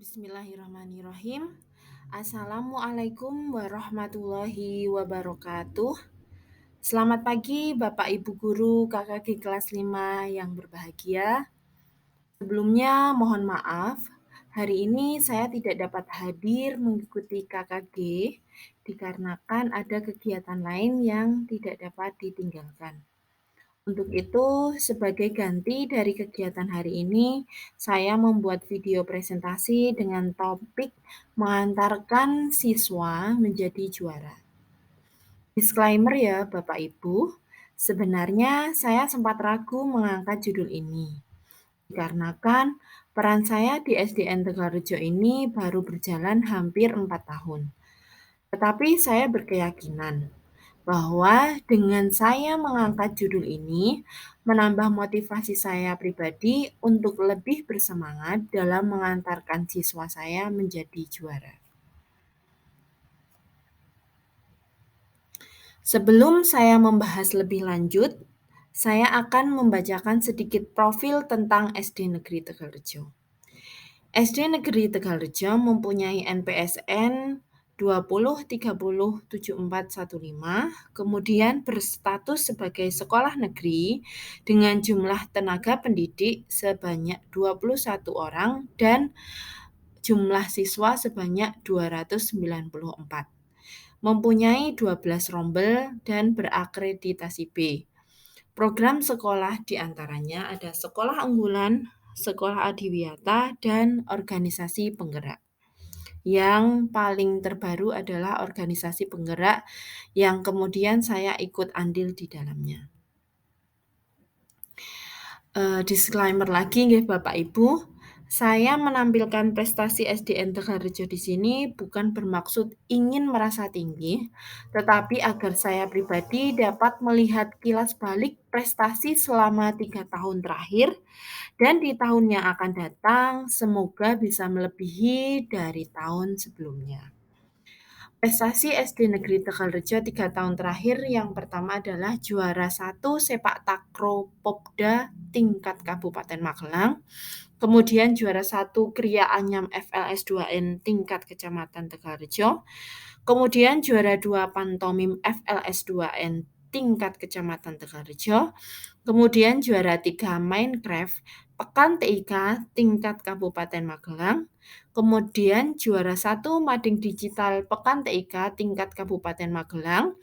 Bismillahirrahmanirrahim. Assalamualaikum warahmatullahi wabarakatuh. Selamat pagi Bapak Ibu Guru KKG kelas 5 yang berbahagia. Sebelumnya mohon maaf, hari ini saya tidak dapat hadir mengikuti KKG dikarenakan ada kegiatan lain yang tidak dapat ditinggalkan. Untuk itu, sebagai ganti dari kegiatan hari ini, saya membuat video presentasi dengan topik mengantarkan siswa menjadi juara. Disclaimer ya Bapak Ibu, sebenarnya saya sempat ragu mengangkat judul ini. Dikarenakan peran saya di SDN Tegalrejo ini baru berjalan hampir 4 tahun. Tetapi saya berkeyakinan bahwa dengan saya mengangkat judul ini menambah motivasi saya pribadi untuk lebih bersemangat dalam mengantarkan siswa saya menjadi juara. Sebelum saya membahas lebih lanjut, saya akan membacakan sedikit profil tentang SD Negeri Tegalrejo. SD Negeri Tegalrejo mempunyai NPSN 20307415, kemudian berstatus sebagai sekolah negeri dengan jumlah tenaga pendidik sebanyak 21 orang dan jumlah siswa sebanyak 294. Mempunyai 12 rombel dan berakreditasi B. Program sekolah diantaranya ada sekolah unggulan, sekolah adiwiyata, dan organisasi penggerak. Yang paling terbaru adalah organisasi penggerak yang kemudian saya ikut andil di dalamnya. Disclaimer lagi nggih Bapak Ibu, saya menampilkan prestasi SDN Tegalrejo di sini bukan bermaksud ingin merasa tinggi, tetapi agar saya pribadi dapat melihat kilas balik prestasi selama 3 tahun terakhir dan di tahun yang akan datang semoga bisa melebihi dari tahun sebelumnya. Prestasi SD Negeri Tegalrejo 3 tahun terakhir yang pertama adalah juara 1 sepak takraw Popda tingkat Kabupaten Magelang, kemudian juara 1 Kriya Anyam FLS 2N tingkat Kecamatan Tegalrejo, kemudian juara 2 Pantomim FLS 2N tingkat Kecamatan Tegalrejo, kemudian juara 3 Minecraft Pekan TIK tingkat Kabupaten Magelang, kemudian juara 1 Mading Digital Pekan TIK tingkat Kabupaten Magelang.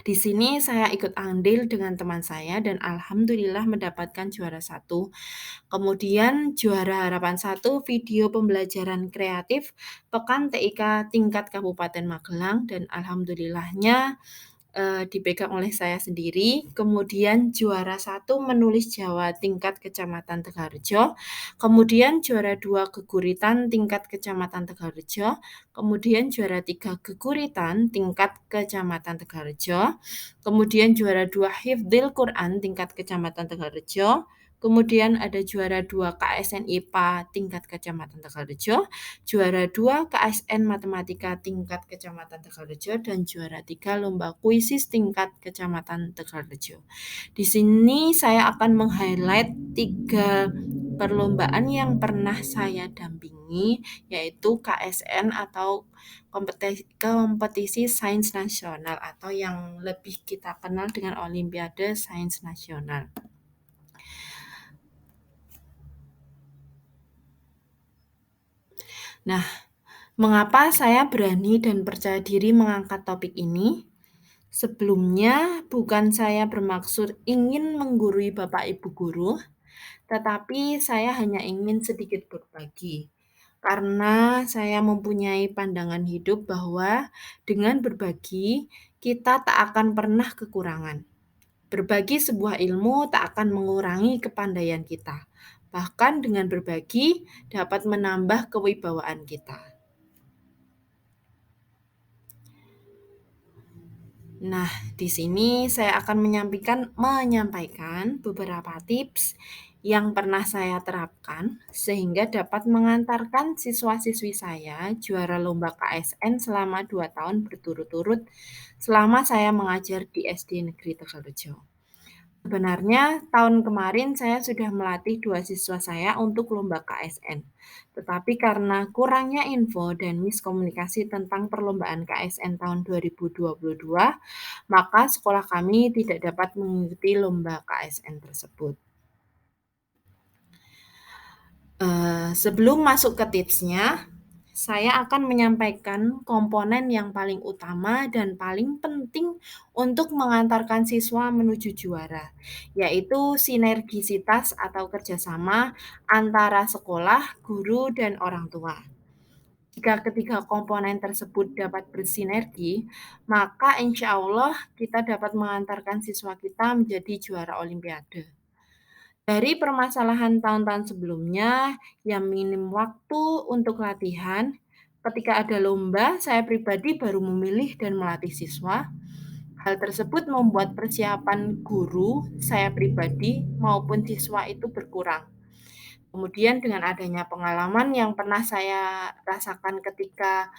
Di sini saya ikut andil dengan teman saya dan alhamdulillah mendapatkan juara 1. Kemudian juara harapan 1 video pembelajaran kreatif Pekan TIK tingkat Kabupaten Magelang dan alhamdulillahnya dipegang oleh saya sendiri. Kemudian juara 1 menulis Jawa tingkat Kecamatan Tegalrejo, kemudian juara 2 geguritan tingkat Kecamatan Tegalrejo, kemudian juara 3 geguritan tingkat Kecamatan Tegalrejo, kemudian juara 2 Hifdzil Quran tingkat Kecamatan Tegalrejo, kemudian ada juara 2 KSN IPA tingkat Kecamatan Tegalrejo, juara 2 KSN Matematika tingkat Kecamatan Tegalrejo, dan juara 3 Lomba Kuisis tingkat Kecamatan Tegalrejo. Di sini saya akan meng-highlight 3 perlombaan yang pernah saya dampingi, yaitu KSN atau kompetisi sains nasional atau yang lebih kita kenal dengan Olimpiade Sains Nasional. Nah, mengapa saya berani dan percaya diri mengangkat topik ini? Sebelumnya, bukan saya bermaksud ingin menggurui Bapak Ibu guru, tetapi saya hanya ingin sedikit berbagi. Karena saya mempunyai pandangan hidup bahwa dengan berbagi, kita tak akan pernah kekurangan. Berbagi sebuah ilmu tak akan mengurangi kepandaian kita. Bahkan dengan berbagi dapat menambah kewibawaan kita. Nah, di sini saya akan menyampaikan beberapa tips yang pernah saya terapkan sehingga dapat mengantarkan siswa-siswi saya juara lomba KSN selama 2 tahun berturut-turut selama saya mengajar di SD Negeri Tegalrejo. Sebenarnya tahun kemarin saya sudah melatih 2 siswa saya untuk lomba KSN. Tetapi karena kurangnya info dan miskomunikasi tentang perlombaan KSN tahun 2022, maka sekolah kami tidak dapat mengikuti lomba KSN tersebut. Sebelum masuk ke tipsnya, saya akan menyampaikan komponen yang paling utama dan paling penting untuk mengantarkan siswa menuju juara, yaitu sinergisitas atau kerjasama antara sekolah, guru, dan orang tua. Jika ketiga komponen tersebut dapat bersinergi, maka insya Allah kita dapat mengantarkan siswa kita menjadi juara Olimpiade. Dari permasalahan tahun-tahun sebelumnya yang minim waktu untuk latihan, ketika ada lomba, saya pribadi baru memilih dan melatih siswa. Hal tersebut membuat persiapan guru, saya pribadi, maupun siswa itu berkurang. Kemudian dengan adanya pengalaman yang pernah saya rasakan ketika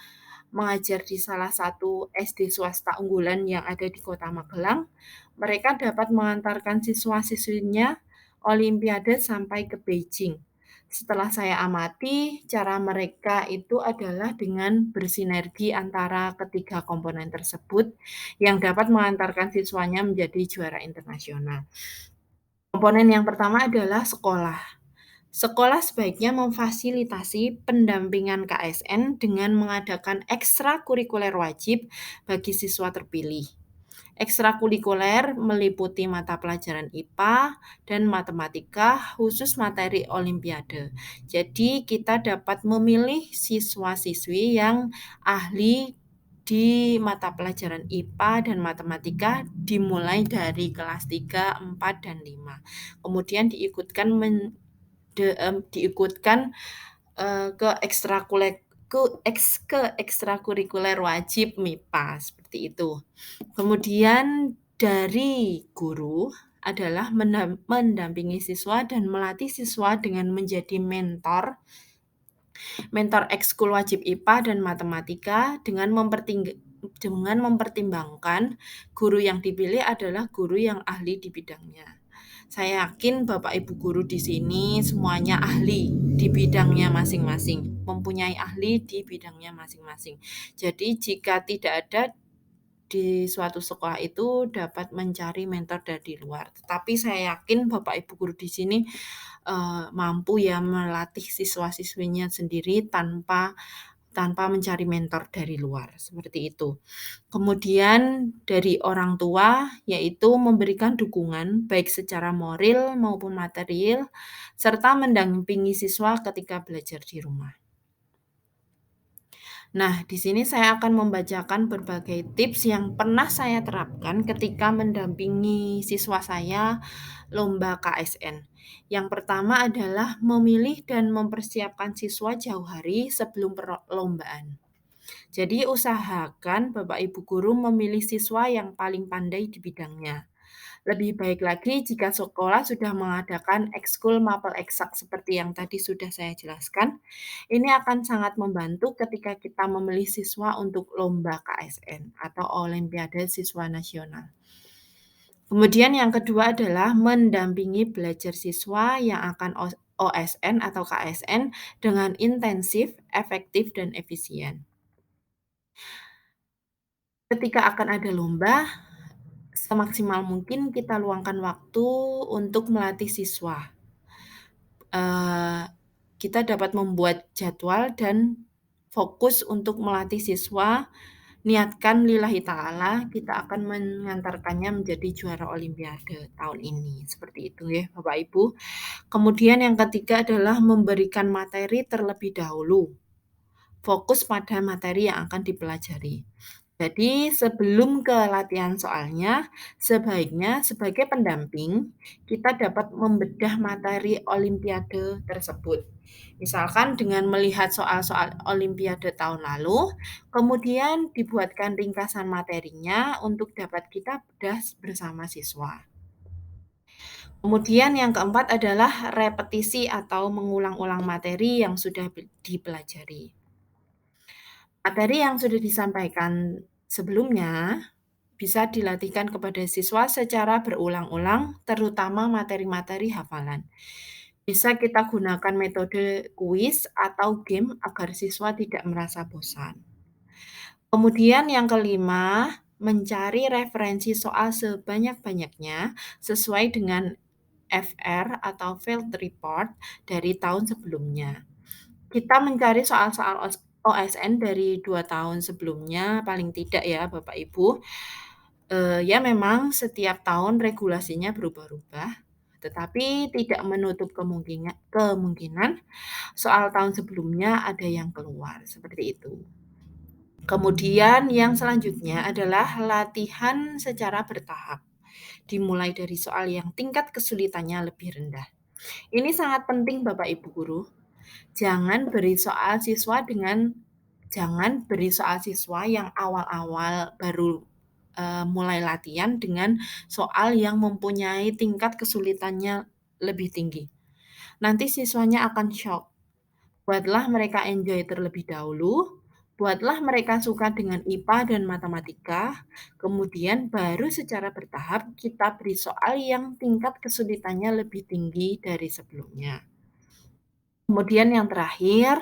mengajar di salah satu SD swasta unggulan yang ada di Kota Magelang, mereka dapat mengantarkan siswa-siswinya Olimpiade sampai ke Beijing. Setelah saya amati, cara mereka itu adalah dengan bersinergi antara ketiga komponen tersebut yang dapat mengantarkan siswanya menjadi juara internasional. Komponen yang pertama adalah sekolah. Sekolah sebaiknya memfasilitasi pendampingan KSN dengan mengadakan ekstrakurikuler wajib bagi siswa terpilih. Ekstrakurikuler meliputi mata pelajaran IPA dan matematika khusus materi Olimpiade. Jadi kita dapat memilih siswa-siswi yang ahli di mata pelajaran IPA dan matematika dimulai dari kelas 3, 4, dan 5. Kemudian diikutkan ke ekstrakurikuler wajib MIPA seperti itu. Kemudian dari guru adalah mendampingi siswa dan melatih siswa dengan menjadi mentor ekskul wajib IPA dan matematika dengan mempertimbangkan guru yang dipilih adalah guru yang ahli di bidangnya. Saya yakin Bapak Ibu guru di sini semuanya ahli di bidangnya masing-masing, mempunyai ahli di bidangnya masing-masing. Jadi jika tidak ada di suatu sekolah itu dapat mencari mentor dari luar. Tetapi saya yakin Bapak Ibu guru di sini mampu ya melatih siswa-siswinya sendiri tanpa mencari mentor dari luar, seperti itu. Kemudian dari orang tua, yaitu memberikan dukungan baik secara moral maupun material, serta mendampingi siswa ketika belajar di rumah. Nah, di sini saya akan membacakan berbagai tips yang pernah saya terapkan ketika mendampingi siswa saya lomba KSN. Yang pertama adalah memilih dan mempersiapkan siswa jauh hari sebelum perlombaan. Jadi usahakan Bapak Ibu guru memilih siswa yang paling pandai di bidangnya. Lebih baik lagi jika sekolah sudah mengadakan ekskul mapel eksak seperti yang tadi sudah saya jelaskan. Ini akan sangat membantu ketika kita memilih siswa untuk lomba KSN atau Olimpiade Siswa Nasional. Kemudian yang kedua adalah mendampingi belajar siswa yang akan OSN atau KSN dengan intensif, efektif, dan efisien. Ketika akan ada lomba, semaksimal mungkin kita luangkan waktu untuk melatih siswa. Kita dapat membuat jadwal dan fokus untuk melatih siswa, niatkan lillahi ta'ala, kita akan mengantarkannya menjadi juara Olimpiade tahun ini. Seperti itu ya Bapak Ibu. Kemudian yang ketiga adalah memberikan materi terlebih dahulu. Fokus pada materi yang akan dipelajari. Jadi sebelum ke latihan soalnya, sebaiknya sebagai pendamping, kita dapat membedah materi Olimpiade tersebut. Misalkan dengan melihat soal-soal Olimpiade tahun lalu, kemudian dibuatkan ringkasan materinya untuk dapat kita bedah bersama siswa. Kemudian yang keempat adalah repetisi atau mengulang-ulang materi yang sudah dipelajari. Materi yang sudah disampaikan sebelumnya bisa dilatihkan kepada siswa secara berulang-ulang, terutama materi-materi hafalan. Bisa kita gunakan metode kuis atau game agar siswa tidak merasa bosan. Kemudian yang kelima, mencari referensi soal sebanyak-banyaknya sesuai dengan FR atau Field Report dari tahun sebelumnya. Kita mencari soal-soal OSN dari 2 tahun sebelumnya paling tidak ya Bapak Ibu. Ya memang setiap tahun regulasinya berubah-ubah, tetapi tidak menutup kemungkinan soal tahun sebelumnya ada yang keluar, seperti itu. Kemudian yang selanjutnya adalah latihan secara bertahap, dimulai dari soal yang tingkat kesulitannya lebih rendah. Ini sangat penting Bapak Ibu guru. Jangan beri soal siswa dengan jangan beri soal siswa yang awal-awal baru mulai latihan dengan soal yang mempunyai tingkat kesulitannya lebih tinggi. Nanti siswanya akan shock. Buatlah mereka enjoy terlebih dahulu, buatlah mereka suka dengan IPA dan matematika, kemudian baru secara bertahap kita beri soal yang tingkat kesulitannya lebih tinggi dari sebelumnya. Kemudian yang terakhir,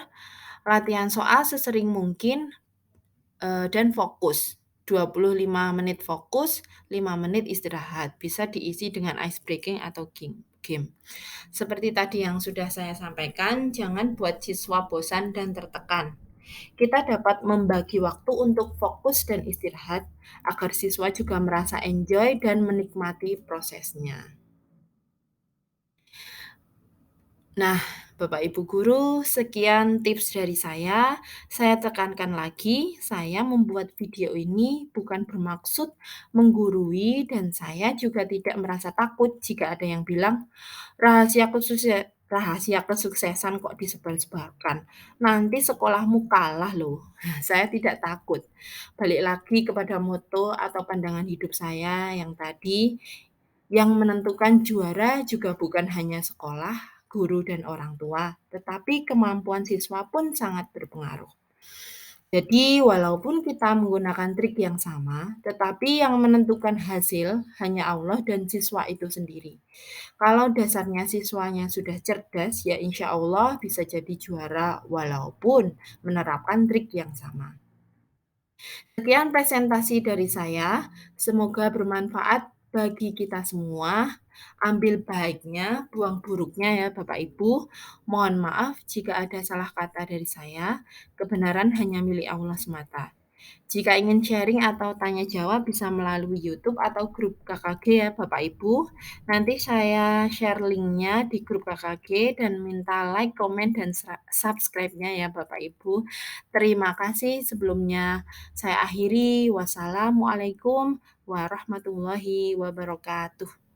latihan soal sesering mungkin dan fokus. 25 menit fokus, 5 menit istirahat. Bisa diisi dengan ice breaking atau game. Seperti tadi yang sudah saya sampaikan, jangan buat siswa bosan dan tertekan. Kita dapat membagi waktu untuk fokus dan istirahat agar siswa juga merasa enjoy dan menikmati prosesnya. Nah, Bapak Ibu guru, sekian tips dari saya. Saya tekankan lagi, saya membuat video ini bukan bermaksud menggurui dan saya juga tidak merasa takut jika ada yang bilang rahasia kesuksesan kok disebar-sebarkan. Nanti sekolahmu kalah loh. Saya tidak takut. Balik lagi kepada moto atau pandangan hidup saya yang tadi, yang menentukan juara juga bukan hanya sekolah, guru, dan orang tua, tetapi kemampuan siswa pun sangat berpengaruh. Jadi, walaupun kita menggunakan trik yang sama, tetapi yang menentukan hasil hanya Allah dan siswa itu sendiri. Kalau dasarnya siswanya sudah cerdas, ya insya Allah bisa jadi juara walaupun menerapkan trik yang sama. Sekian presentasi dari saya, semoga bermanfaat bagi kita semua. Ambil baiknya, buang buruknya ya Bapak Ibu. Mohon maaf jika ada salah kata dari saya, kebenaran hanya milik Allah semata. Jika ingin sharing atau tanya jawab bisa melalui YouTube atau grup KKG ya Bapak Ibu. Nanti saya share linknya di grup KKG dan minta like, komen, dan subscribe-nya ya Bapak Ibu. Terima kasih sebelumnya. Saya akhiri. Wassalamualaikum warahmatullahi wabarakatuh.